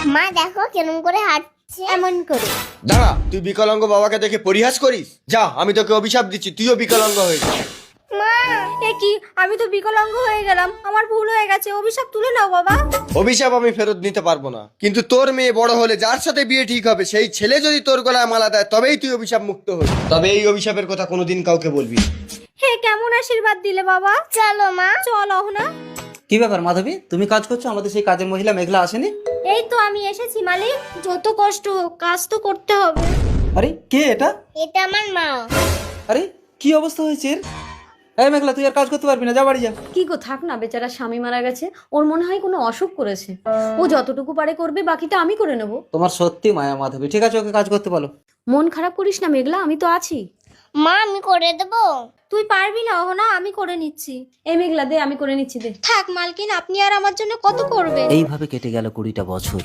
মা দেখো কেমন করে হাঁটছে, এমন করে। দাঁড়া, তুই বিকলাঙ্গ বাবাকে দেখে পরিহাস করিস? যা, আমি তোকে অভিশাপ দিচ্ছি, তুইও বিকলাঙ্গ হয়ে যা। মা এ কি, আমি তো বিকলাঙ্গ হয়ে গেলাম, আমার ভুল হয়ে গেছে, অভিশাপ তুলে নাও বাবা। অভিশাপ আমি ফেরত নিতে পারবো না, কিন্তু তোর মেয়ে বড় হলে যার সাথে বিয়ে ঠিক হবে সেই ছেলে যদি তোর গলায় মালা দেয় তবেই তুই অভিশাপ মুক্ত হবি। তবে এই অভিশাপের কথা কোনোদিন কাউকে বলবি না। হে কেমন আশীর্বাদ দিলে বাবা। চলো মা। চল অহনা। কি ব্যাপার মাধবী, তুমি কাজ করছো, আমাদের সেই কাজের মহিলা মেঘলা আসেনি? এই তো আমি এসেছি মালিক, যত কষ্ট হোক কাজ তো করতে হবে। আরে কে এটা? এটা আমার মা। আরে কি অবস্থা হয়েছে এর? এই মেঘলা, তুই আর কাজ করতে পারবি না, যা বাড়ি যা। কি গো, থাক না, বেচারা স্বামী মারা গেছে, ওর মনে হয় কোনো অসুখ করেছে, ও যতটুকু পারে করবে, বাকিটা আমি করে নেব। তোমার সত্যি মায়া মাধবী, ঠিক আছে ওকে কাজ করতে বলো। মন খারাপ করিস না মেঘলা, আমি তো আছি। মা আমি করে দেবো। তুই পারবি না অহনা, আমি করে নিচ্ছি। এই মেঘলা দে, আমি করে নিচ্ছি, দে। থাক মালকিন, আপনি আর আমার জন্য কত করবেন। এইভাবে কেটে গেল 20টা বছর।